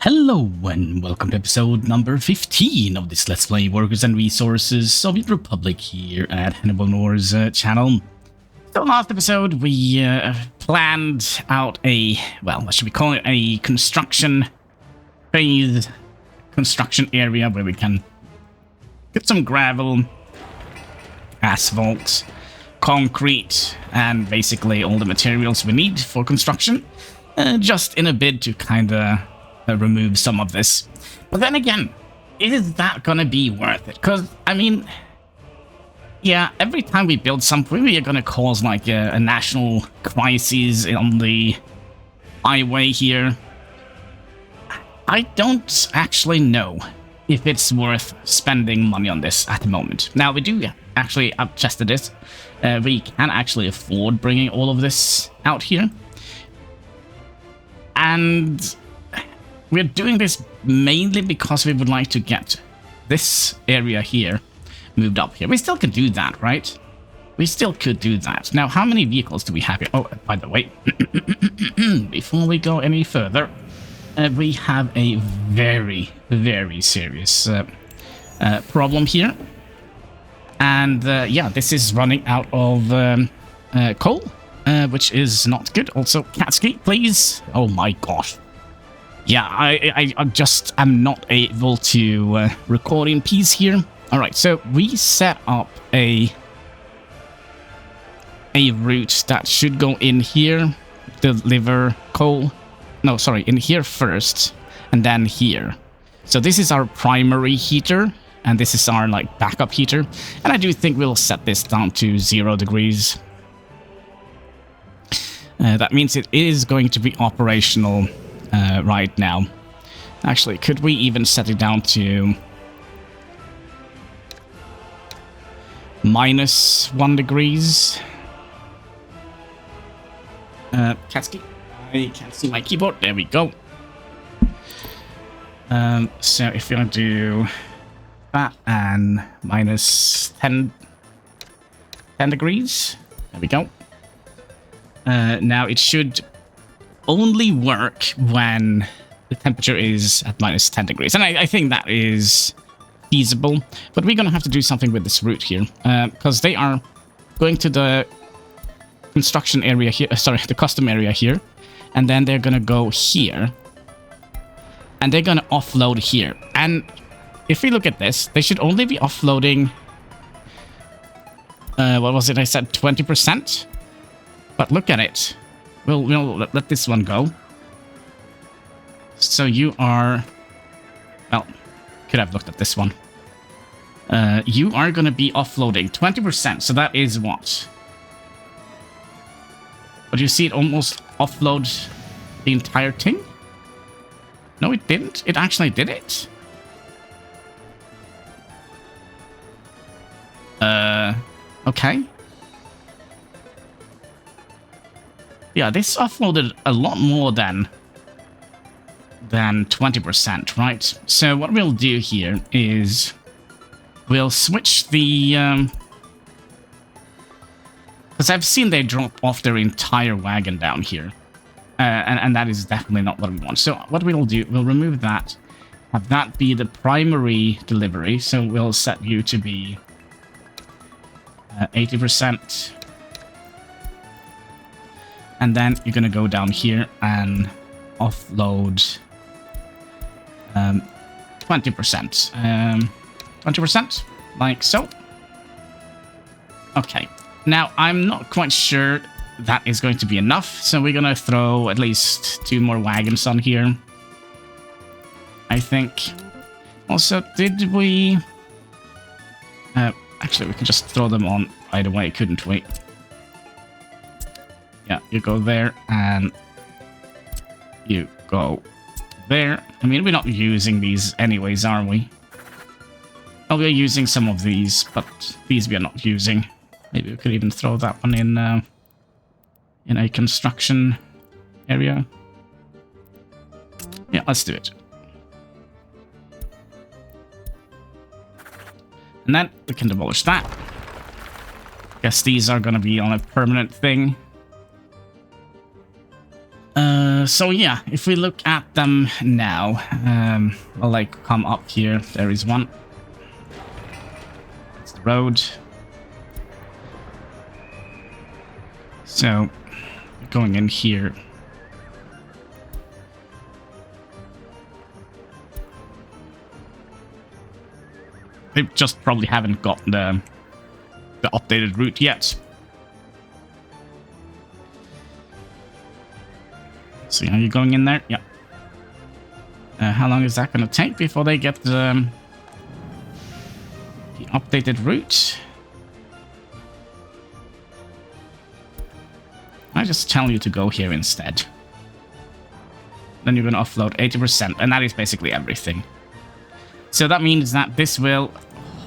Hello and welcome to episode number 15 of this Let's Play Workers and Resources Soviet Republic here at HanniballNOR's channel. So last episode we planned out a, well, what should we call it, a construction phase, construction area where we can get some gravel, asphalt, concrete, and basically all the materials we need for construction, just in a bid to kind of remove some of this. But then again, is that gonna be worth it? Because, I mean, yeah, every time we build something, we are gonna cause like a national crisis on the highway here. I don't actually know if it's worth spending money on this at the moment. Now, we do actually, I've tested this. We can actually afford bringing all of this out here. And we're doing this mainly because we would like to get this area here moved up here. We still could do that, right? We still could do that. Now, how many vehicles do we have here? Oh, by the way, before we go any further, we have a very, very serious problem here. And yeah, this is running out of coal, which is not good. Also, Katsuki, please. Oh my gosh. Yeah, I just am not able to record in peace here. All right, so we set up a route that should go in here, deliver coal. No, sorry, in here first, and then here. So this is our primary heater, and this is our like backup heater. And I do think we'll set this down to 0 degrees. That means it is going to be operational right now. Actually, could we even set it down to -1 degrees? Katsuki, I can't see my keyboard. There we go. So if you want to do that and -10 degrees, there we go. Now it should only work when the temperature is at -10 degrees. And I think that is feasible. But we're going to have to do something with this route here. Because they are going to the construction area here. Sorry, the custom area here. And then they're going to go here. And they're going to offload here. And if we look at this, they should only be offloading... what was it I said? 20%? But look at it. We'll let this one go. So you are... Well, could have looked at this one. You are going to be offloading 20%. So that is what? But you see it almost offload the entire thing? No, it didn't. It actually did it. Okay. Yeah, this offloaded a lot more than 20%, right? So what we'll do here is we'll switch the... because I've seen they drop off their entire wagon down here. And that is definitely not what we want. So what we'll do, we'll remove that. Have that be the primary delivery. So we'll set you to be 80%. And then you're going to go down here and offload 20%. 20%, like so. Okay. Now, I'm not quite sure that is going to be enough, so we're going to throw at least 2 more wagons on here. I think. Also, did we... actually, we can just throw them on right away, couldn't we? Yeah, you go there, and you go there. I mean, we're not using these anyways, are we? Oh, we're using some of these, but these we are not using. Maybe we could even throw that one in a construction area. Yeah, let's do it. And then we can demolish that. Guess these are going to be on a permanent thing. So yeah, if we look at them now, I'll like come up here. There is one. It's the road. So going in here. They just probably haven't got the updated route yet. So are you going in there? Yeah. How long is that going to take before they get the updated route? I just tell you to go here instead. Then you're going to offload 80%, and that is basically everything. So that means that this will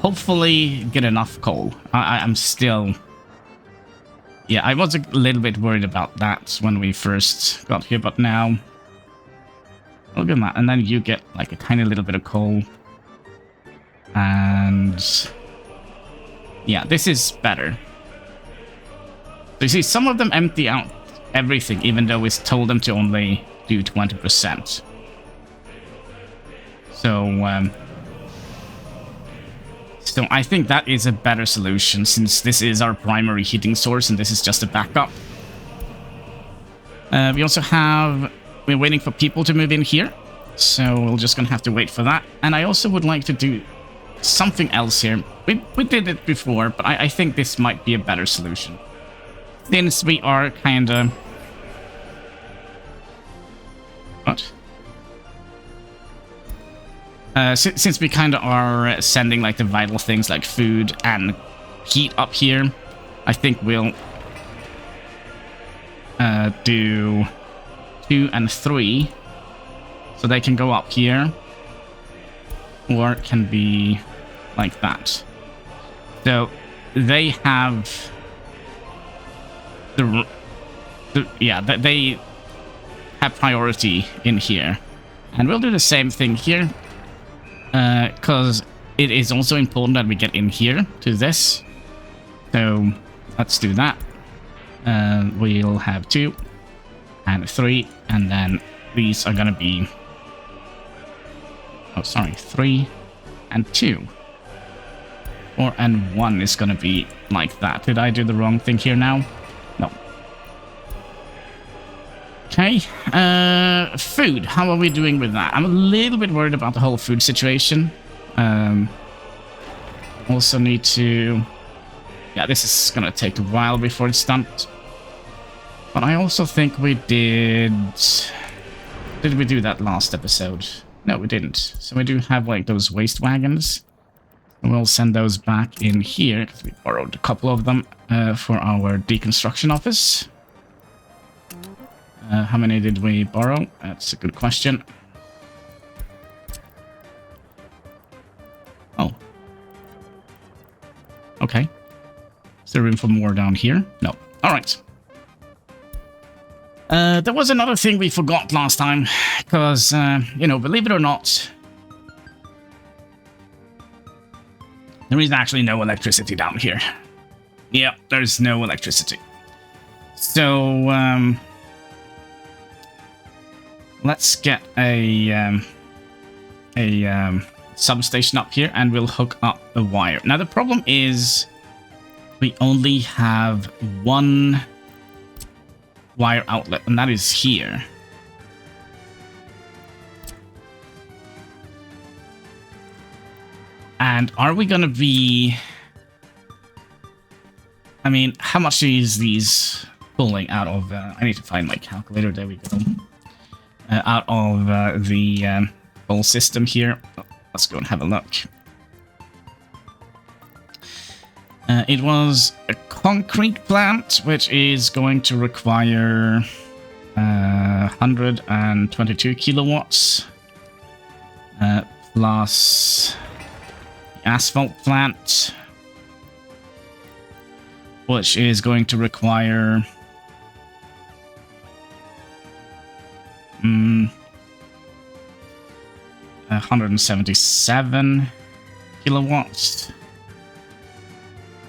hopefully get enough coal. I'm still... Yeah, I was a little bit worried about that when we first got here, but now... Look at that, and then you get like a tiny little bit of coal. And... Yeah, this is better. So you see, some of them empty out everything, even though we told them to only do 20%. So, so I think that is a better solution, since this is our primary heating source and this is just a backup. We also have... We're waiting for people to move in here, so we're just gonna have to wait for that. And I also would like to do something else here. We did it before, but I think this might be a better solution. Since we are kinda... What? Since we kind of are sending like the vital things like food and heat up here, I think we'll do 2 and 3, so they can go up here, or it can be like that. So they have they have priority in here, and we'll do the same thing here. Because it is also important that we get in here to this. So let's do that. We'll have 2 and 3, and then these are gonna be... Oh, sorry, 3 and 2. 4 and 1 is gonna be like that. Did I do the wrong thing here now? No. Okay, food. How are we doing with that? I'm a little bit worried about the whole food situation. Also need to... Yeah, this is gonna take a while before it's done. But I also think we did... Did we do that last episode? No, we didn't. So we do have, like, those waste wagons. And we'll send those back in here, because we borrowed a couple of them for our deconstruction office. How many did we borrow? That's a good question. Oh. Okay. Is there room for more down here? No. Alright. There was another thing we forgot last time, because, you know, believe it or not, there is actually no electricity down here. Yeah, there's no electricity. So, let's get a substation up here, and we'll hook up a wire. Now, the problem is we only have 1 wire outlet, and that is here. And are we gonna be... I mean, how much is these pulling out of... I need to find my calculator. There we go. Out of the whole system here. Let's go and have a look. It was a concrete plant, which is going to require 122 kilowatts, plus the asphalt plant, which is going to require 177 kilowatts.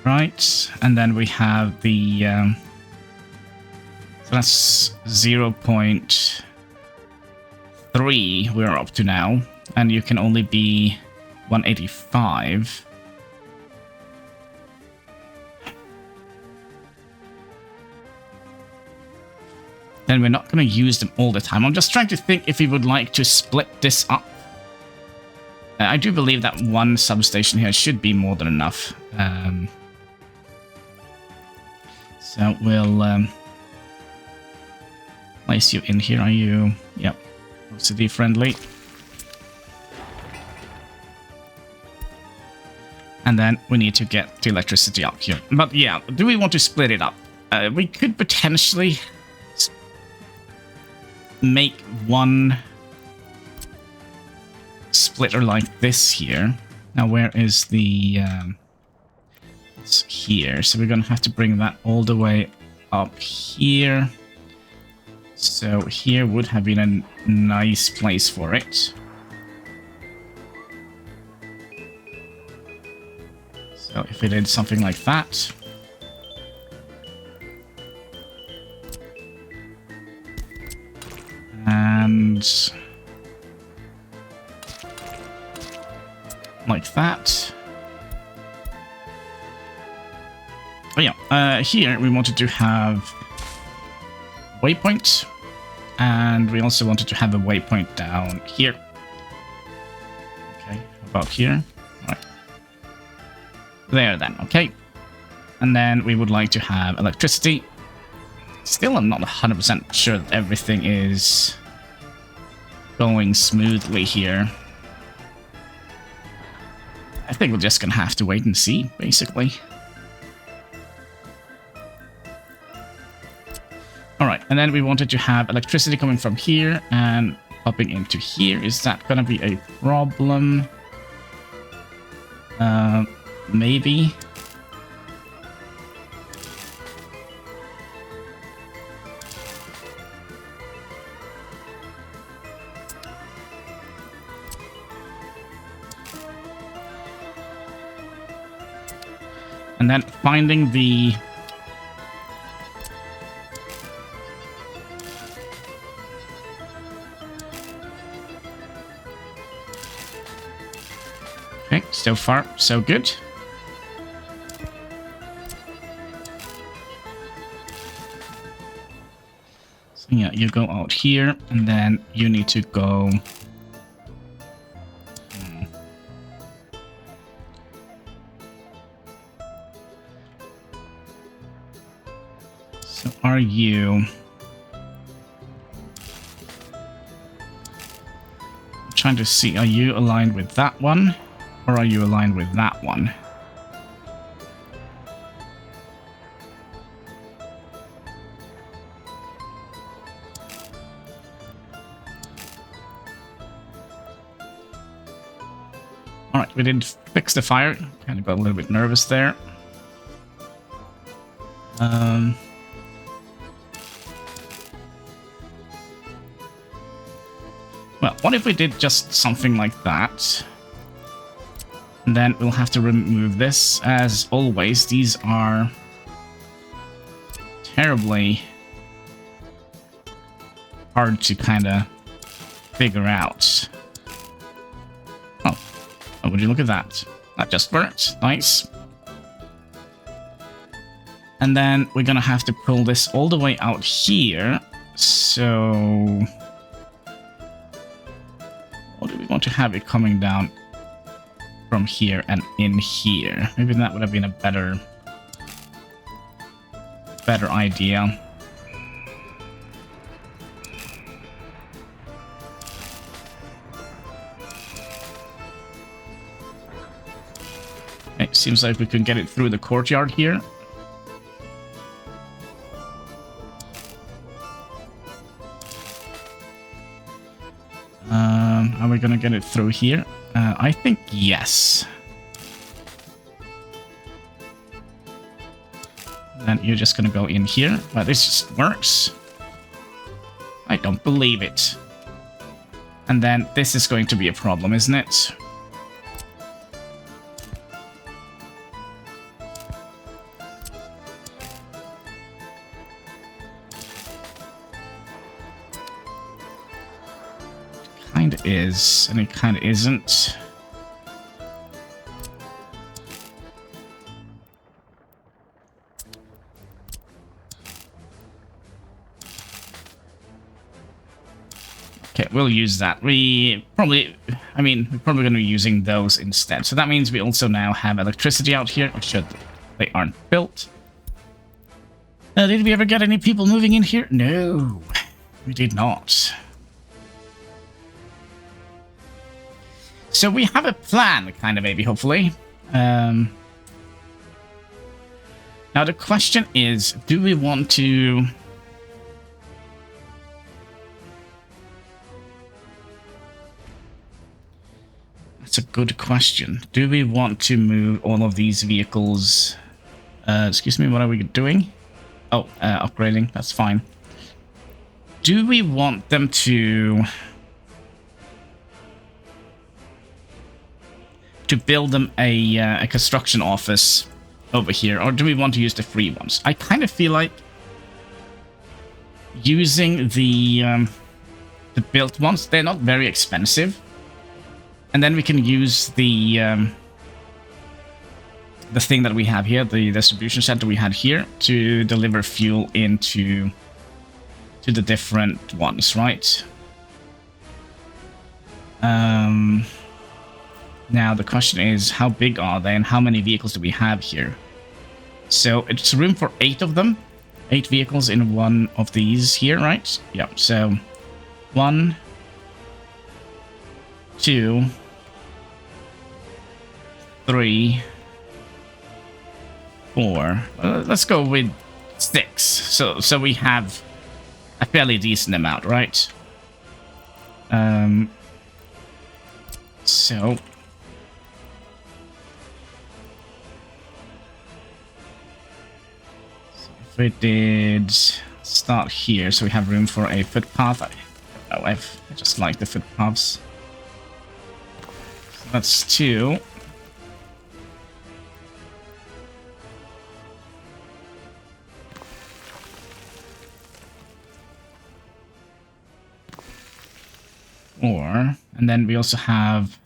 Right, and then we have the So that's 0.3 we're up to now. And you can only be 185. Then we're not going to use them all the time. I'm just trying to think if we would like to split this up. I do believe that one substation here should be more than enough. So we'll place you in here. Are you? Yep. OCD friendly. And then we need to get the electricity up here. But yeah, do we want to split it up? We could potentially make one splitter like this here. Now, where is the... it's here. So we're going to have to bring that all the way up here. So here would have been a nice place for it. So if we did something like that. And like that. Oh yeah, here we wanted to have waypoint, and we also wanted to have a waypoint down here. Okay, about here. All right. There then, okay. And then we would like to have electricity. Still, I'm not 100% sure that everything is going smoothly here. I think we're just gonna have to wait and see, basically. Alright, and then we wanted to have electricity coming from here and popping into here. Is that gonna be a problem? Maybe. And then finding the... Okay, so far, so good. So yeah, you go out here, and then you need to go... So are you... I'm trying to see, are you aligned with that one? Or are you aligned with that one? Alright, we did fix the fire. Kind of got a little bit nervous there. Well, what if we did just something like that? And then we'll have to remove this. As always, these are terribly hard to kind of figure out. Oh, would you look at that? That just worked. Nice. And then we're gonna have to pull this all the way out here. So... or do we want to have it coming down from here and in here? Maybe that would have been a better idea. It seems like we can get it through the courtyard here. Are we gonna get it through here? I think yes. Then you're just gonna go in here. Well, this just works. I don't believe it. And then this is going to be a problem, isn't it? kind of is, and it kind of isn't. Okay, we'll use that. We're probably going to be using those instead. So that means we also now have electricity out here, or should they aren't built. Did we ever get any people moving in here? No, we did not. So we have a plan, kind of, maybe, hopefully. Now the question is, do we want to... That's a good question. Do we want to move all of these vehicles? Excuse me, what are we doing? Oh, upgrading. That's fine. Do we want them to build them a construction office over here, or do we want to use the free ones? I kind of feel like using the built ones. They're not very expensive. And then we can use the thing that we have here, the distribution center we had here, to deliver fuel into the different ones, right? Now the question is, how big are they and how many vehicles do we have here? So it's room for 8 of them. 8 vehicles in one of these here, right? Yeah, so 1, 2, 3, 4. Let's go with 6. So we have a fairly decent amount, right? So if we did start here, so we have room for a footpath. I just like the footpaths. So that's 2. And then we also have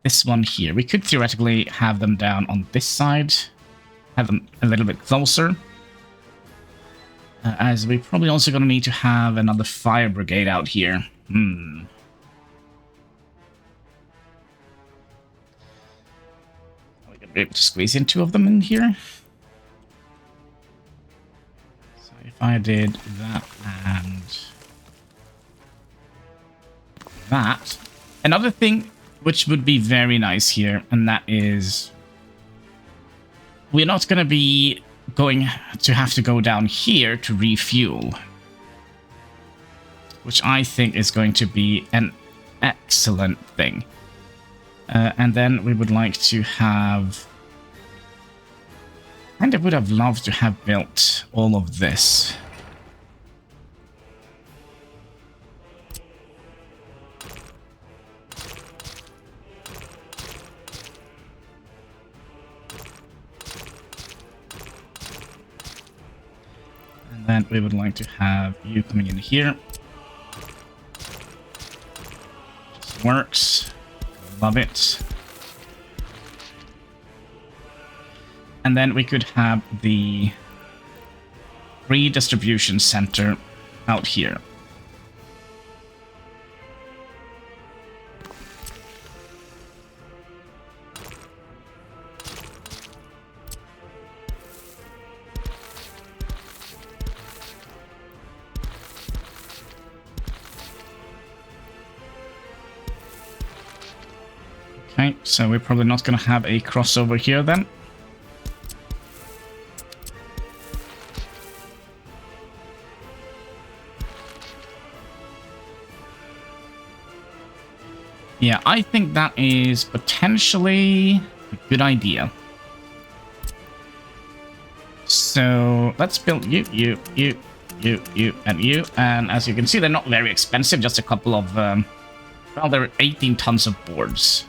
this one here. We could theoretically have them down on this side, have them a little bit closer, as we're probably also going to need to have another fire brigade out here. Are we going to be able to squeeze in 2 of them in here? So if I did that and that. Another thing which would be very nice here, and that is we're not going to be going to have to go down here to refuel, which I think is going to be an excellent thing. And then we would like to have... And I would have loved to have built all of this. And then we would like to have you coming in here. Just works. Love it. And then we could have the redistribution center out here. Okay, so we're probably not going to have a crossover here then. Yeah, I think that is potentially a good idea. So let's build you, and you. And as you can see, they're not very expensive, just a couple of, well, there are 18 tons of boards.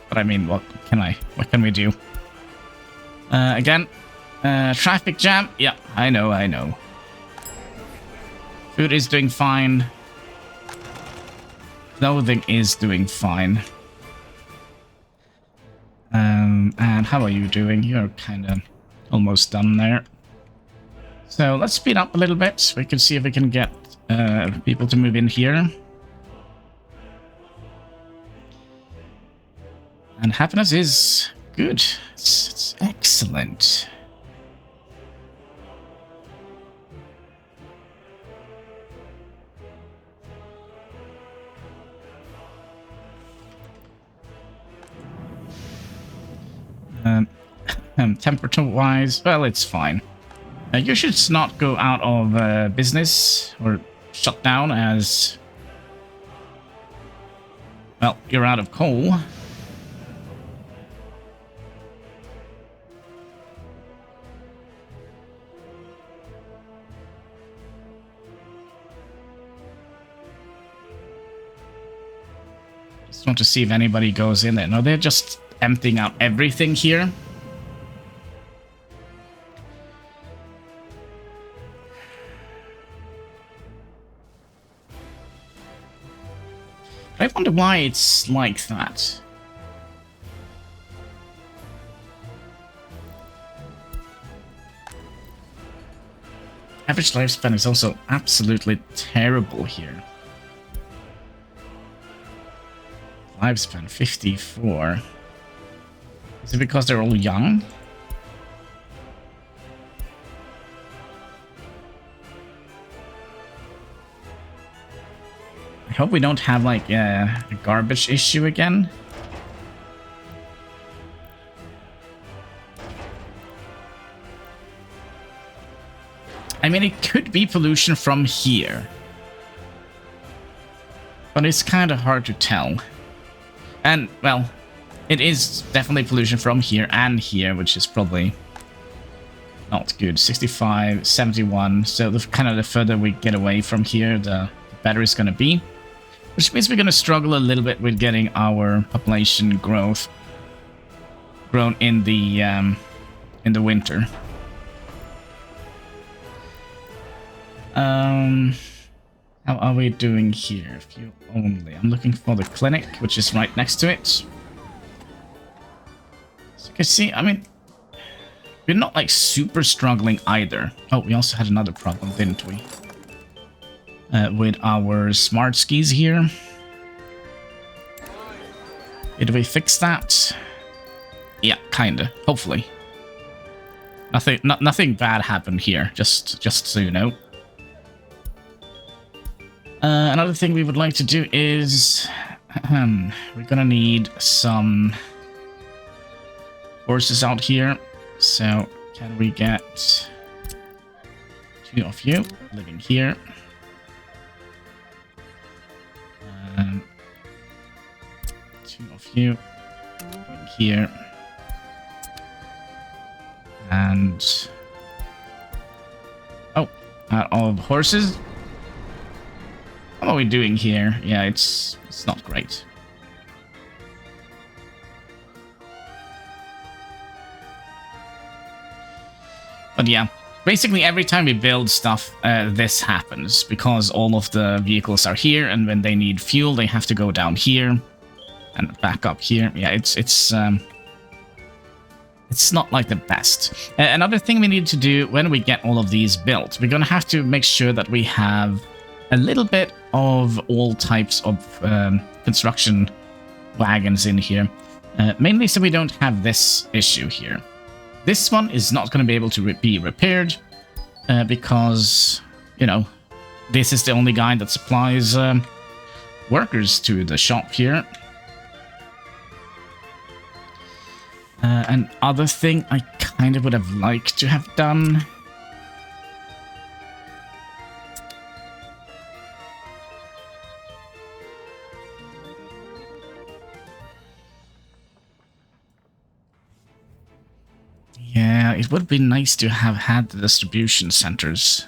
But I mean, what can we do? Again, traffic jam. Yeah, I know. Food is doing fine. clothing is doing fine. And how are you doing? You're kind of almost done there. So let's speed up a little bit. We can see if we can get people to move in here. And happiness is good. It's excellent. Temperature-wise, well, it's fine. You should not go out of business or shut down as... well, you're out of coal. Just want to see if anybody goes in there. No, they're just emptying out everything here. I wonder why it's like that. Average lifespan is also absolutely terrible here. Lifespan 54. Is it because they're all young? I hope we don't have like a garbage issue again. I mean, it could be pollution from here, but it's kind of hard to tell. And, well, it is definitely pollution from here and here, which is probably not good. 65, 71, so the further we get away from here, the better it's going to be. Which means we're going to struggle a little bit with getting our population growth grown in the winter. How are we doing here? Few only. I'm looking for the clinic, which is right next to it. So you can see, I mean, we're not like super struggling either. Oh, we also had another problem, didn't we? With our smart skis here. Did we fix that? Yeah, kinda. Hopefully. Nothing bad happened here. Just so you know. Another thing we would like to do is we're gonna need some horses out here. So can we get 2 of you living here? 2 of you living here. And oh, all of the horses. What are we doing here? Yeah, it's not great. But yeah, basically every time we build stuff, this happens because all of the vehicles are here, and when they need fuel, they have to go down here and back up here. Yeah, it's not like the best. Another thing we need to do when we get all of these built, we're gonna have to make sure that we have a little bit of all types of construction wagons in here, mainly so we don't have this issue here. This one is not going to be able to be repaired because, you know, this is the only guy that supplies workers to the shop here. Another thing I kind of would have liked to have done. Yeah, it would be nice to have had the distribution centers.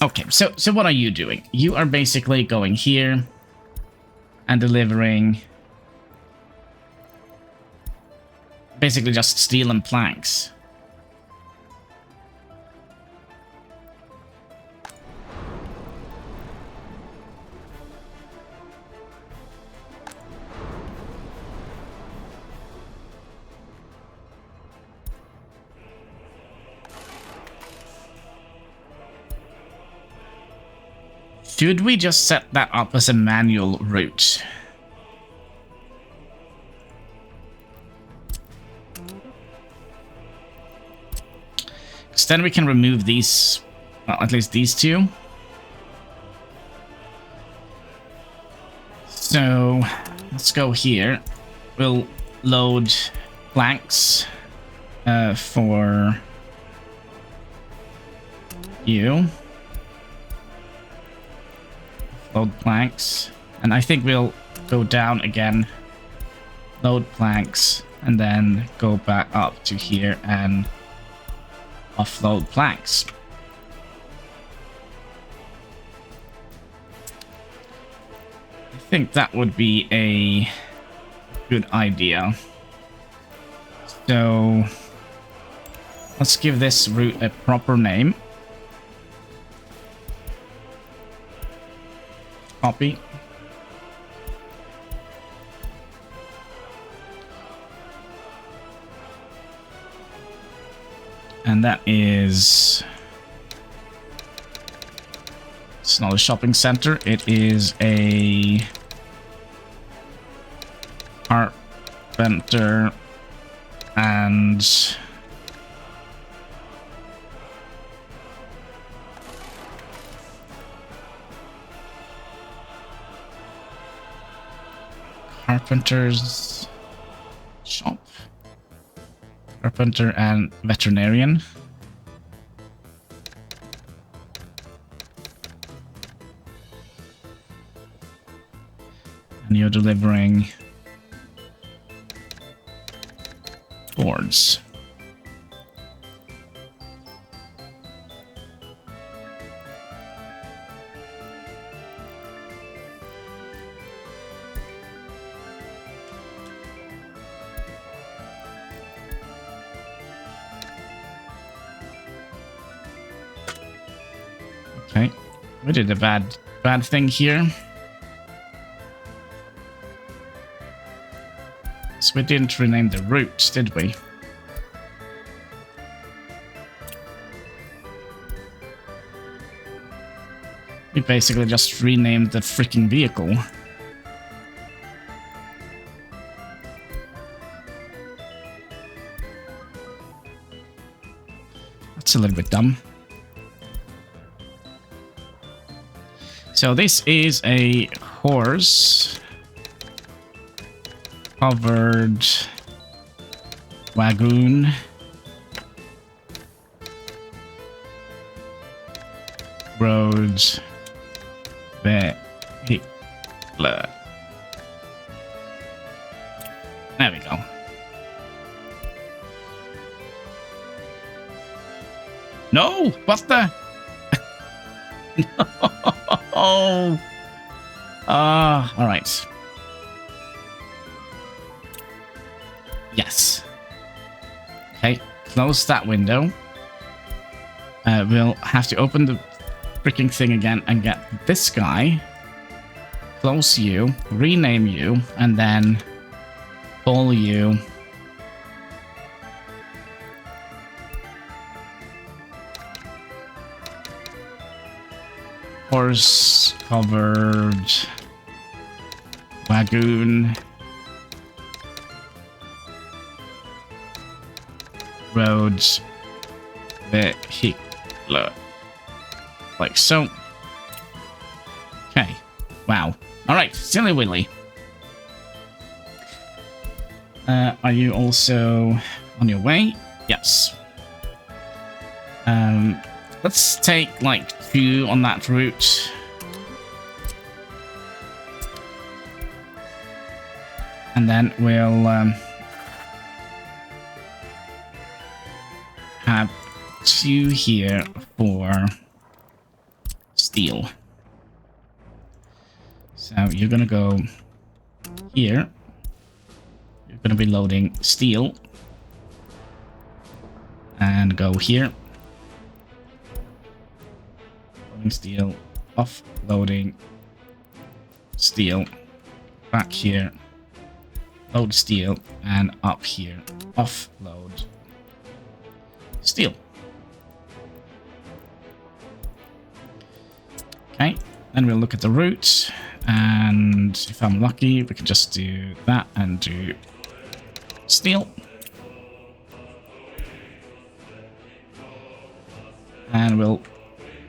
Okay, so what are you doing? You are basically going here and delivering basically just steel and planks. Should we just set that up as a manual route? Because then we can remove these, well, at least these two. So let's go here. We'll load planks for you. Load planks. And I think we'll go down again. Load planks. And then go back up to here and offload planks. I think that would be a good idea. So let's give this route a proper name. Copy. And that is... It's not a shopping center. It is a carpenter and carpenter's shop. Carpenter and veterinarian. And you're delivering boards. Okay, we did a bad thing here. So we didn't rename the route, did we? We basically just renamed the freaking vehicle. That's a little bit dumb. So this is a horse covered wagon. Roads vehicle. There we go. No! What the? No! Alright. Yes. Okay, close that window. We'll have to open the freaking thing again and get this guy. Close you, rename you, and then call you. Horse covered wagon. Roads vehicle. Like so. Okay. Wow. Alright, Silly Willy. Are you also on your way? Yes. Let's take like 2 on that route. And then we'll have 2 here for steel. So you're gonna go here. You're gonna be loading steel. And go here. Loading steel. Offloading steel. Back here. Load steel. And up here. Offload steel. Okay. Then we'll look at the route, and if I'm lucky, we can just do that and do steel. And we'll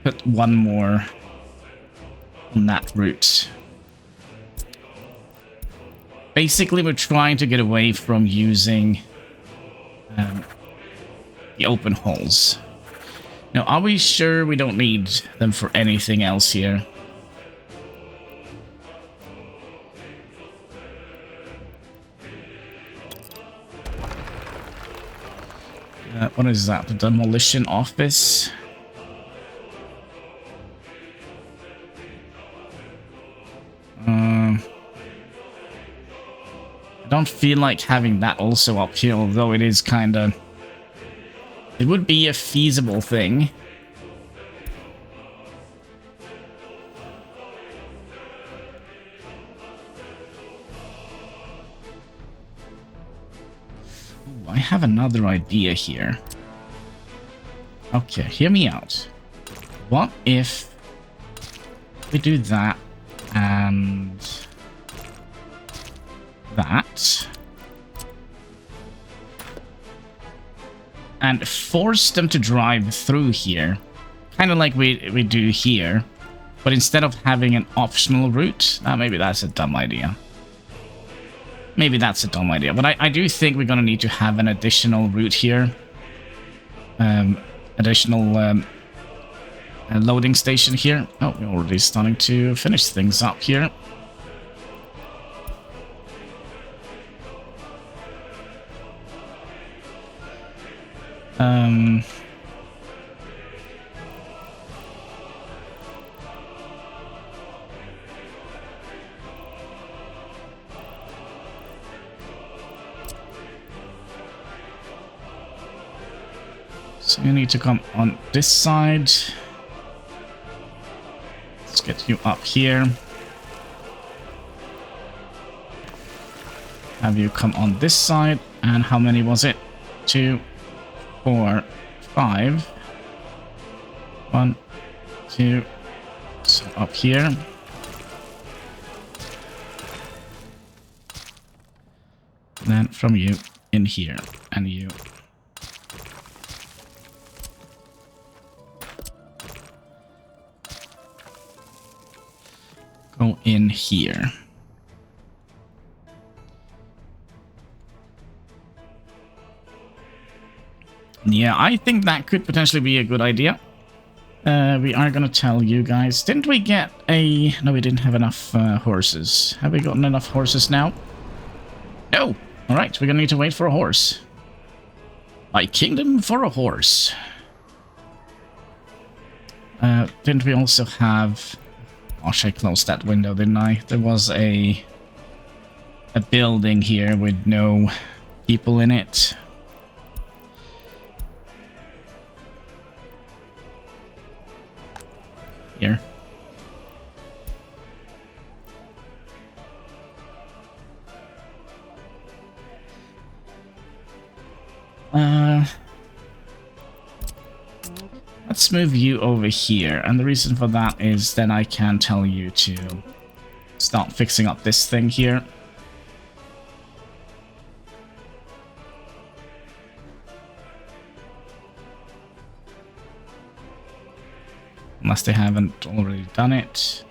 put one more on that route. Basically, we're trying to get away from using the open holes. Now, are we sure we don't need them for anything else here? What is that? The demolition office? I don't feel like having that also up here, although it is kind of... It would be a feasible thing. Ooh, I have another idea here. Okay, hear me out. What if we do that and that and force them to drive through here, kind of like we do here, but instead of having an optional route, maybe that's a dumb idea. Maybe that's a dumb idea, but I do think we're gonna need to have an additional route here, additional loading station here. Oh, we're already starting to finish things up here. So you need to come on this side. Let's get you up here. Have you come on this side. And how many was it? 2, 4, 5. 1, 2. So up here. And then from you in here. And you. Go in here. Yeah, I think that could potentially be a good idea. We are going to tell you guys. Didn't we get a... No, we didn't have enough horses. Have we gotten enough horses now? No. All right, we're going to need to wait for a horse. My kingdom for a horse. Didn't we also have... Gosh, I closed that window, didn't I? There was a building here with no people in it. Here. Let's move you over here, and the reason for that is then I can tell you to start fixing up this thing here. Unless they haven't already done it.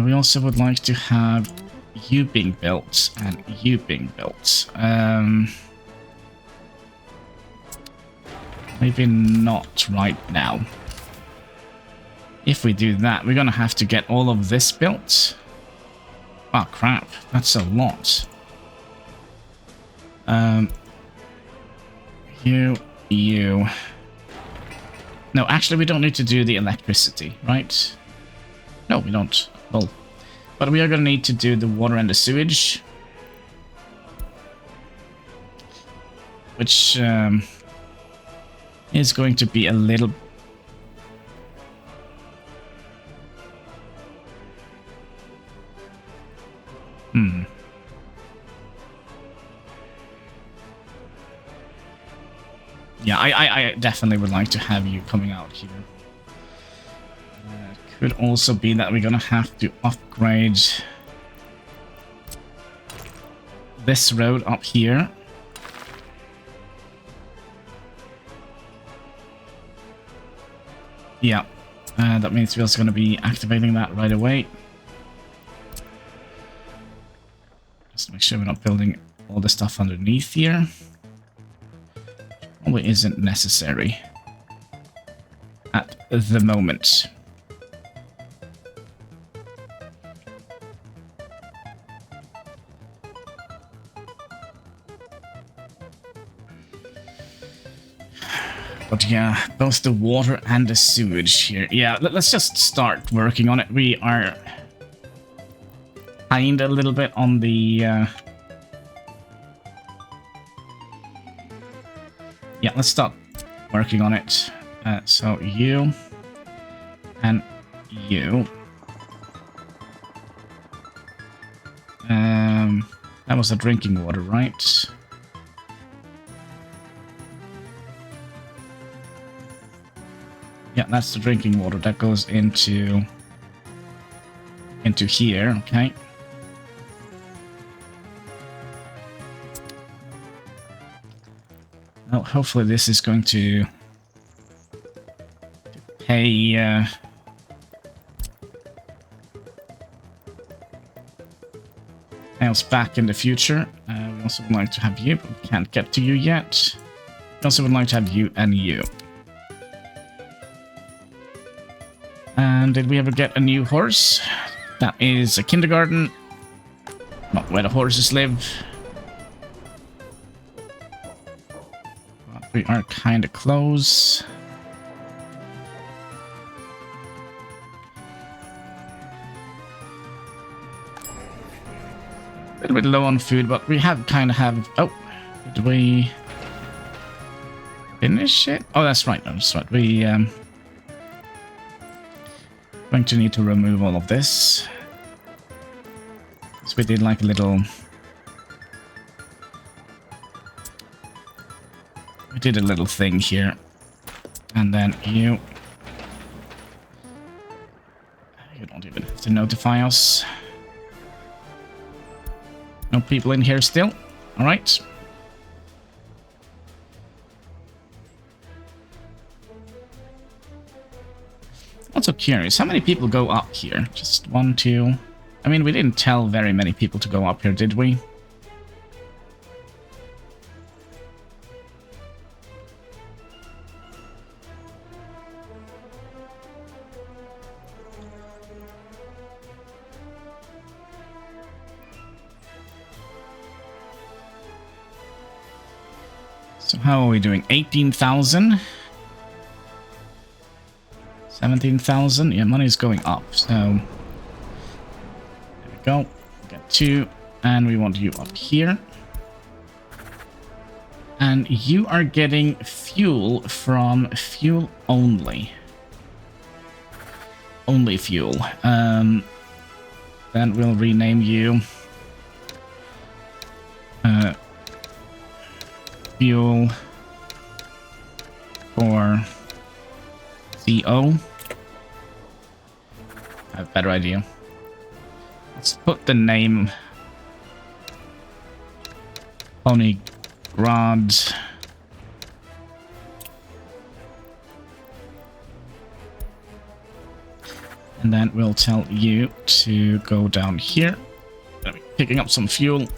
We also would like to have you being built and you being built. Maybe not right now. If we do that, we're gonna have to get all of this built. Oh crap, that's a lot. You. No, actually we don't need to do the electricity, right? No, we don't. Well, but we are going to need to do the water and the sewage. Which is going to be a little... Yeah, I definitely would like to have you coming out here. Could also be that we're gonna have to upgrade this road up here. Yeah, that means we're also gonna be activating that right away. Just to make sure we're not building all the stuff underneath here. Probably isn't necessary at the moment. But yeah, both the water and the sewage here. Yeah, let's just start working on it. We are behind a little bit on the... Yeah, let's start working on it. So you and you. That was the drinking water, right? Yeah, that's the drinking water that goes into here, okay? Well, hopefully this is going to pay else back in the future. We also would like to have you, but we can't get to you yet. We also would like to have you and you. And did we ever get a new horse? That is a kindergarten. Not where the horses live. But we are kind of close. A little bit low on food, but we have kind of have... Oh, did we finish it? Oh, that's right. That's right. We going to need to remove all of this. So we did like a little... We did a little thing here. And then you... You don't even have to notify us. No people in here still. Alright. Also curious, how many people go up here? Just 1, 2... I mean, we didn't tell very many people to go up here, did we? So how are we doing? 18,000? 17,000? Yeah, money's going up, so... There we go. We got 2, and we want you up here. And you are getting fuel from fuel only. Only fuel. Then we'll rename you... fuel for CO. I have a better idea. Let's put the name Ponygrad. And then we'll tell you to go down here. Picking up some fuel.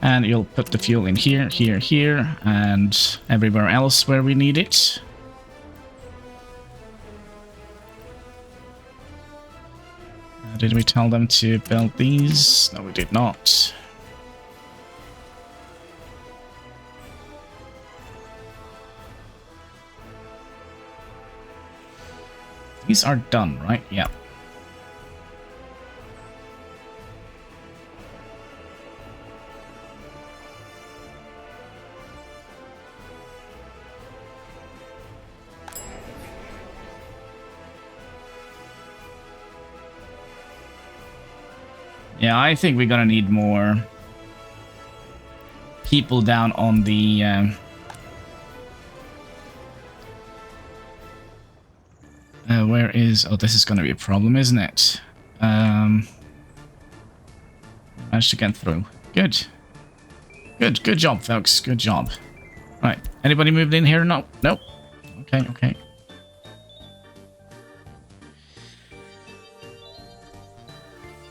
And you'll put the fuel in here, here, here, and everywhere else where we need it. Did we tell them to build these? No, we did not. These are done, right? Yeah. Yeah, I think we're gonna need more people down on the is... Oh, this is going to be a problem, isn't it? Managed to get through. Good. Good job, folks. Good job. Right. Anybody moved in here? No. Nope. Okay.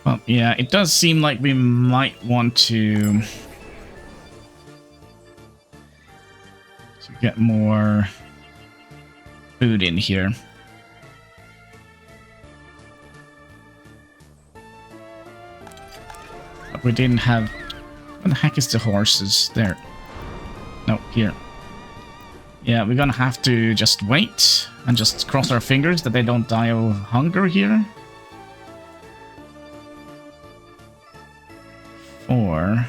Well, yeah, it does seem like we might want to get more food in here. But we didn't have... What the heck is the horses? There. No, here. Yeah, we're gonna have to just wait and just cross our fingers that they don't die of hunger here. Or...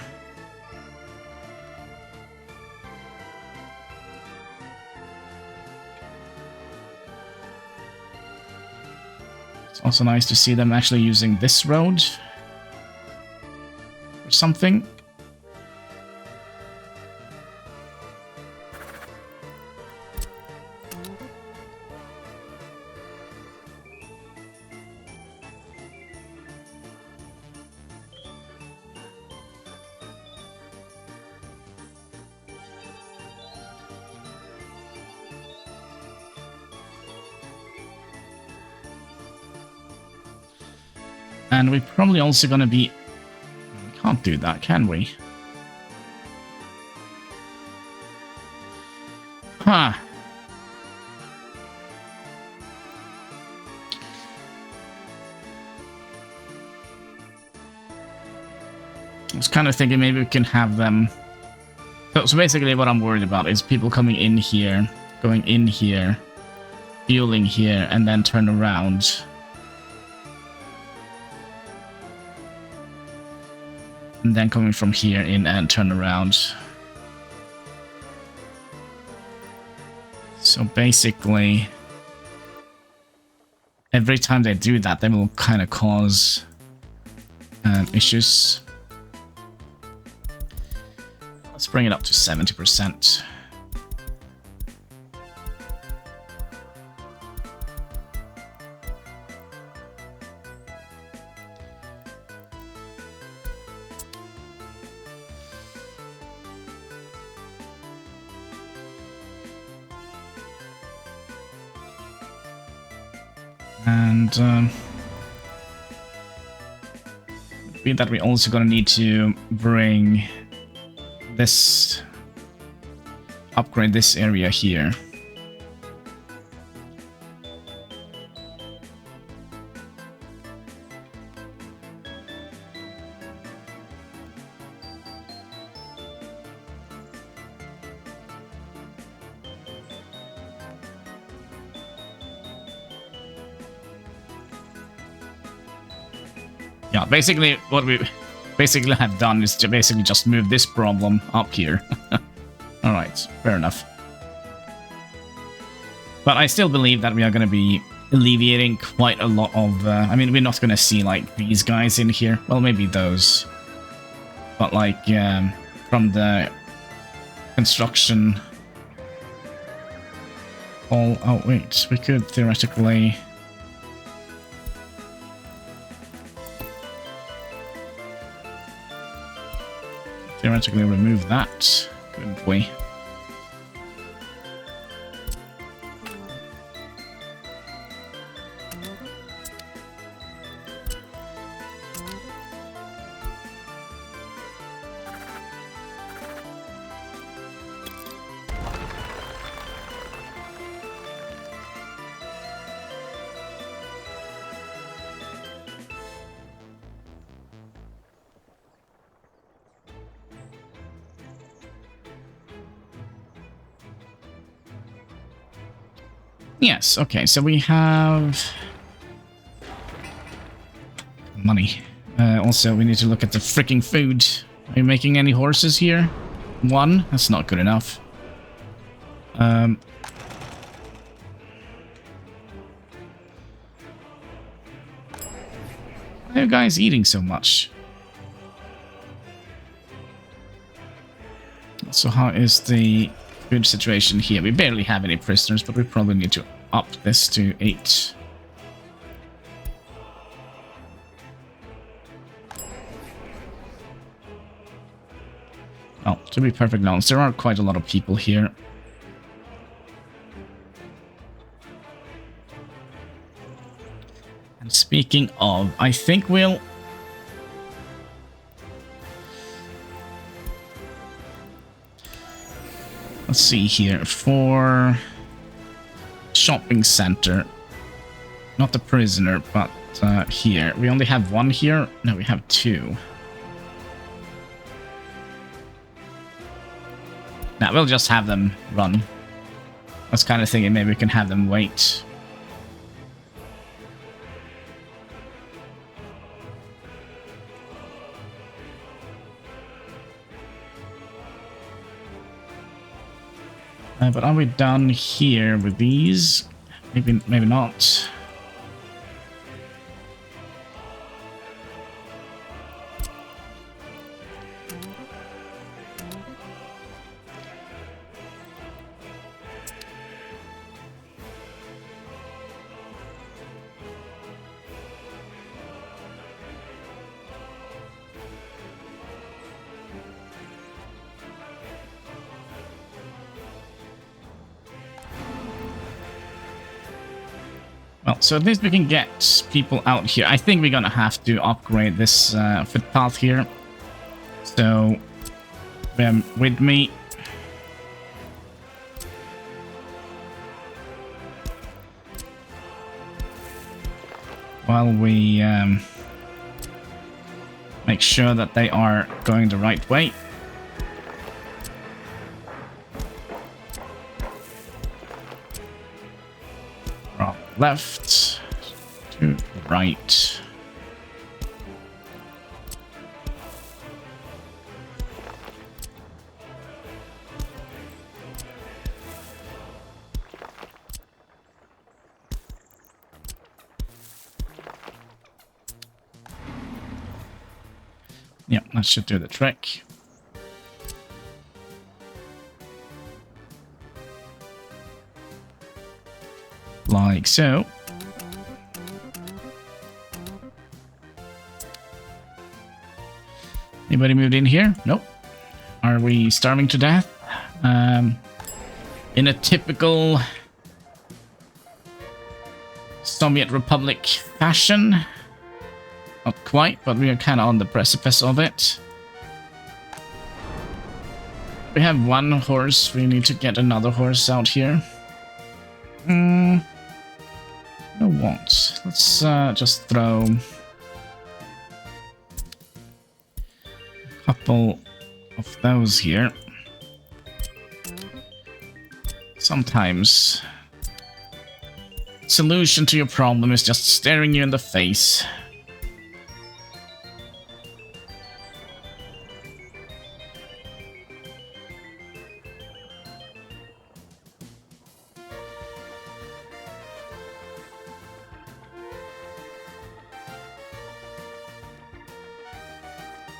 It's also nice to see them actually using this road or something. And we're probably also going to be... We can't do that, can we? Huh. I was kind of thinking maybe we can have them... So basically what I'm worried about is people coming in here, going in here, fueling here, and then turn around... And then coming from here in and turn around. So basically, every time they do that, they will kind of cause issues. Let's bring it up to 70%. And be that we also gonna need to bring this, upgrade this area here. Yeah, basically what we have done is to basically just move this problem up here. Alright, fair enough. But I still believe that we are going to be alleviating quite a lot of... I mean, we're not going to see, like, these guys in here. Well, maybe those. But, like, from the construction... Oh, wait, we could theoretically... Theoretically remove that, couldn't we? Yes, okay, so we have money. Also, we need to look at the freaking food. Are you making any horses here? One? That's not good enough. Why are you guys eating so much? So how is the food situation here? We barely have any prisoners, but we probably need to up this to 8. Oh, to be perfectly honest, there are quite a lot of people here. And speaking of, I think we'll... Let's see here. For shopping center, not the prisoner, but here. We only have one here. No, we have two. Now, we'll just have them run. I was kind of thinking maybe we can have them wait. But are we done here with these? Maybe not. Well, so at least we can get people out here. I think we're gonna have to upgrade this footpath here. So, with me. While we make sure that they are going the right way. Left to right. Yeah, that should do the trick. Like so. Anybody moved in here? Nope. Are we starving to death? In a typical Soviet Republic fashion. Not quite, but we are kind of on the precipice of it. We have one horse. We need to get another horse out here. No what? Let's just throw a couple of those here. Sometimes solution to your problem is just staring you in the face.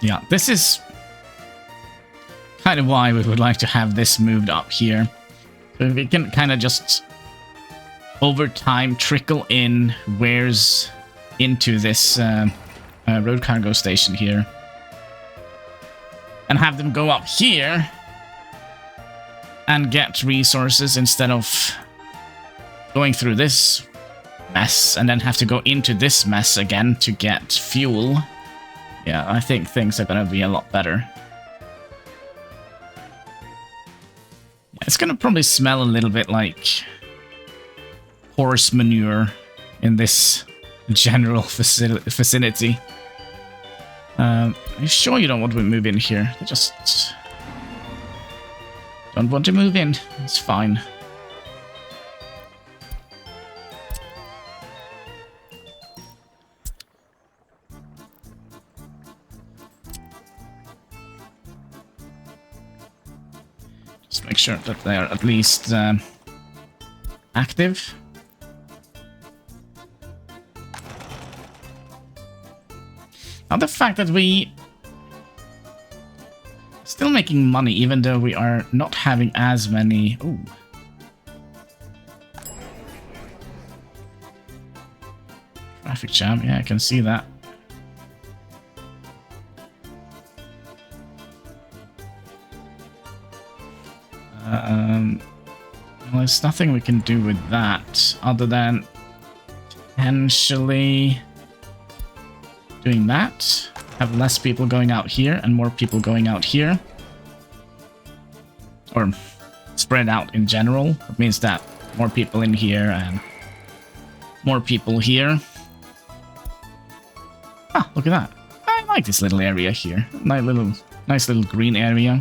Yeah, this is kind of why we would like to have this moved up here. So we can kind of just, over time, trickle in wares into this road cargo station here. And have them go up here and get resources instead of going through this mess and then have to go into this mess again to get fuel. Yeah, I think things are going to be a lot better. It's going to probably smell a little bit like horse manure in this general vicinity. Are you sure you don't want to move in here? I just don't want to move in. It's fine. Make sure that they are at least active. Now the fact that we still making money even though we are not having as many. Ooh. Traffic jam, yeah, I can see that. there's nothing we can do with that other than potentially doing that. Have less people going out here and more people going out here. Or spread out in general. It means that more people in here and more people here. Ah, look at that. I like this little area here. Nice little green area.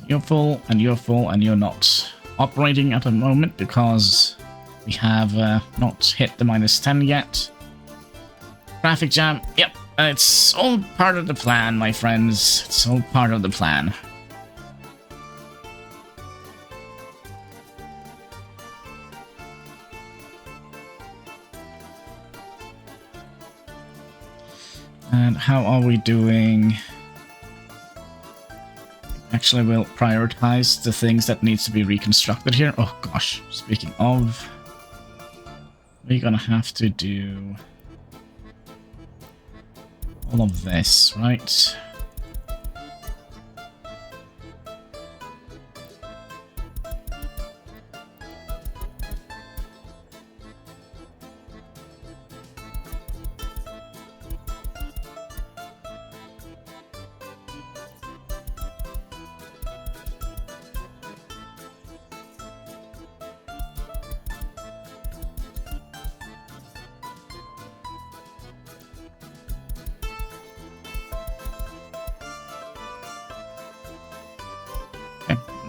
You're full, and you're not operating at the moment because we have not hit the -10 yet. Traffic jam. Yep, it's all part of the plan, my friends. It's all part of the plan. And how are we doing? Actually, we'll prioritize the things that needs to be reconstructed here. Oh gosh, speaking of, we're gonna have to do all of this, right?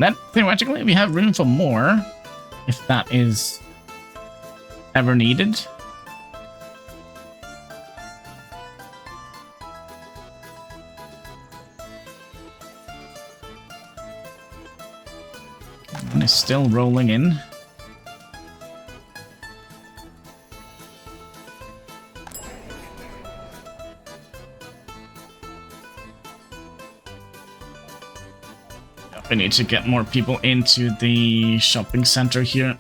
Then, theoretically, we have room for more, if that is ever needed. One is still rolling in. We need to get more people into the shopping center here.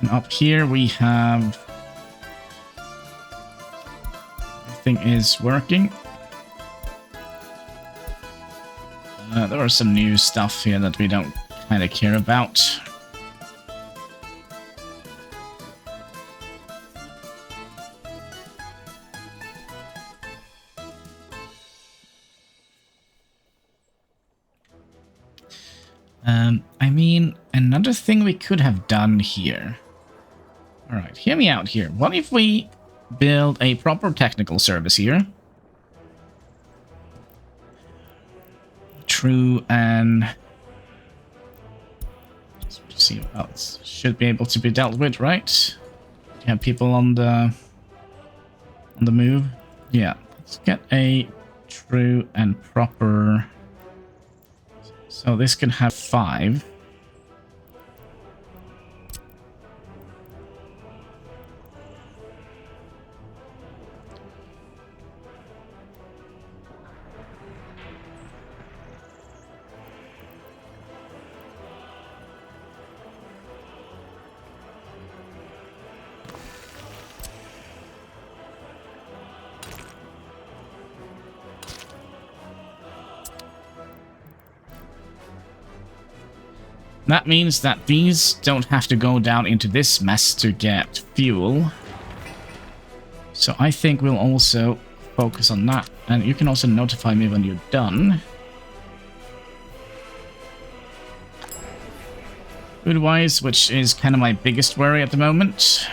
And up here we have... everything is working. There are some new stuff here that we don't kind of care about. I mean, another thing we could have done here. Alright, hear me out here. What if we build a proper technical service here? True, and... let's see what else should be able to be dealt with, right? You have people on the move. Yeah, let's get a true and proper... so this can have 5. That means that these don't have to go down into this mess to get fuel. So I think we'll also focus on that. And you can also notify me when you're done. Food-wise, which is kind of my biggest worry at the moment.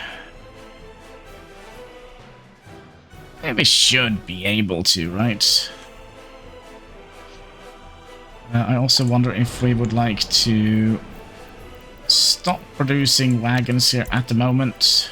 We should be able to, right? I also wonder if we would like to stop producing wagons here at the moment.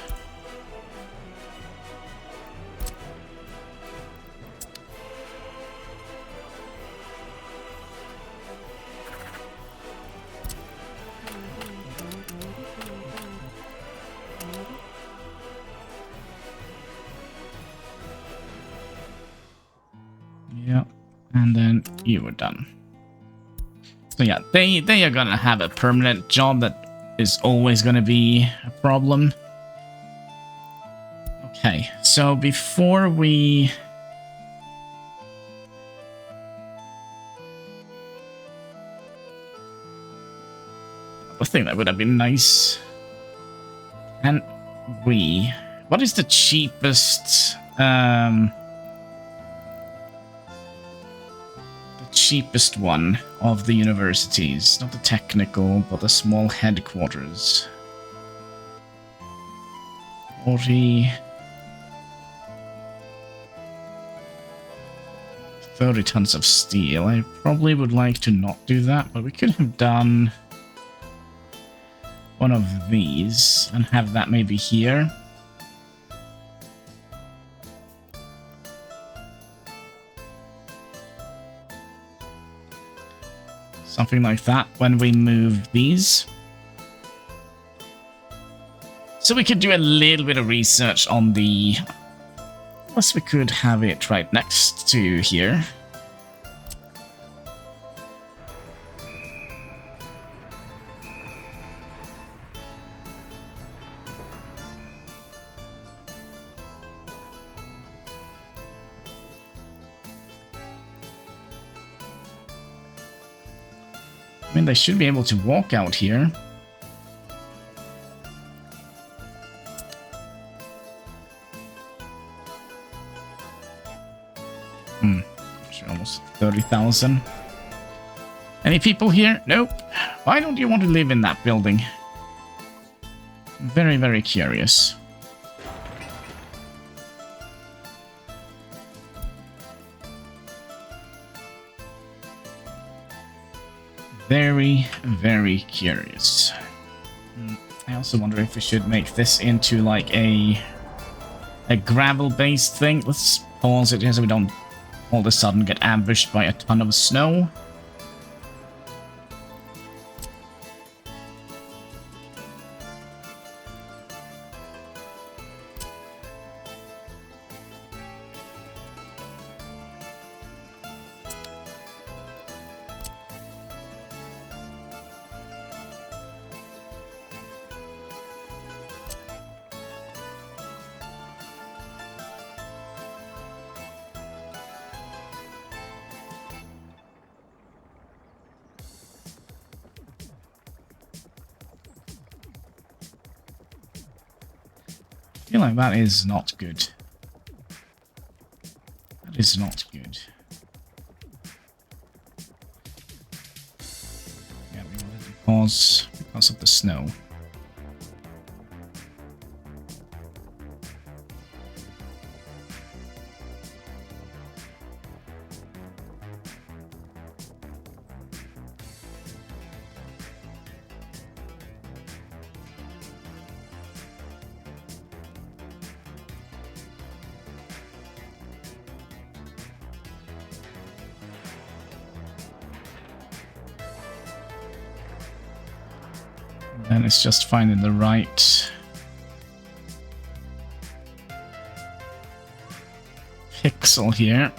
you were done. So yeah, they are gonna have a permanent job that is always gonna be a problem. Okay, so before we... I think that would have been nice. And what is the cheapest the cheapest one of the universities? Not the technical, but the small headquarters. 40 30 tons of steel. I probably would like to not do that, but we could have done one of these and have that maybe here. Something like that when we move these. So we could do a little bit of research on the... Plus we could have it right next to here. I mean, they should be able to walk out here. Almost 30,000. Any people here? Nope. Why don't you want to live in that building? I'm very, very curious. Very, very curious. I also wonder if we should make this into like a gravel-based thing. Let's pause it here so we don't all of a sudden get ambushed by a ton of snow. I feel like that is not good. That is not good. Yeah, we wanted to pause because of the snow. And it's just finding the right pixel here.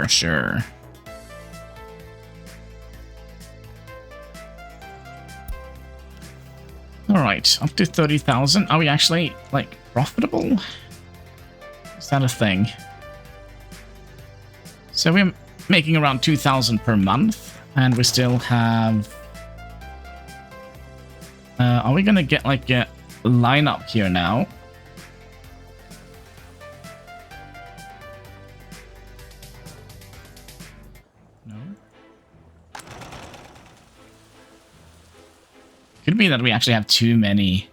Sure. Alright, up to 30,000. Are we actually, like, profitable? Is that a thing? So we're making around 2,000 per month, and we still have... are we gonna get, like, a lineup here now? No. Could be that we actually have too many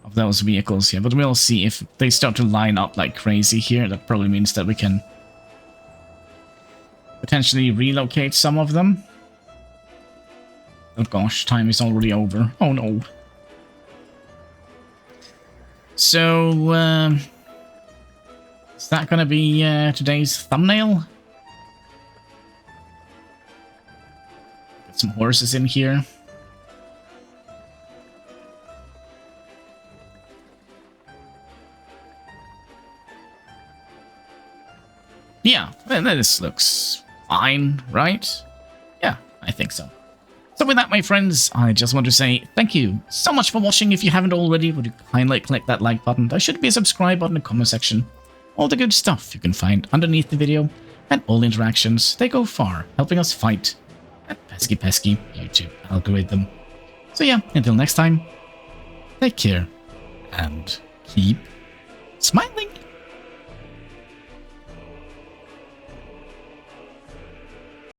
of those vehicles here, but we'll see. If they start to line up like crazy here, that probably means that we can potentially relocate some of them. Oh gosh, time is already over. Oh no. So, is that gonna be today's thumbnail? Get some horses in here. Yeah, this looks fine, right? Yeah, I think so. So with that, my friends, I just want to say thank you so much for watching. If you haven't already, would you kindly click that like button? There should be a subscribe button in the comment section. All the good stuff you can find underneath the video, and all interactions, they go far, helping us fight that pesky YouTube algorithm. So yeah, until next time, take care, and keep smiling.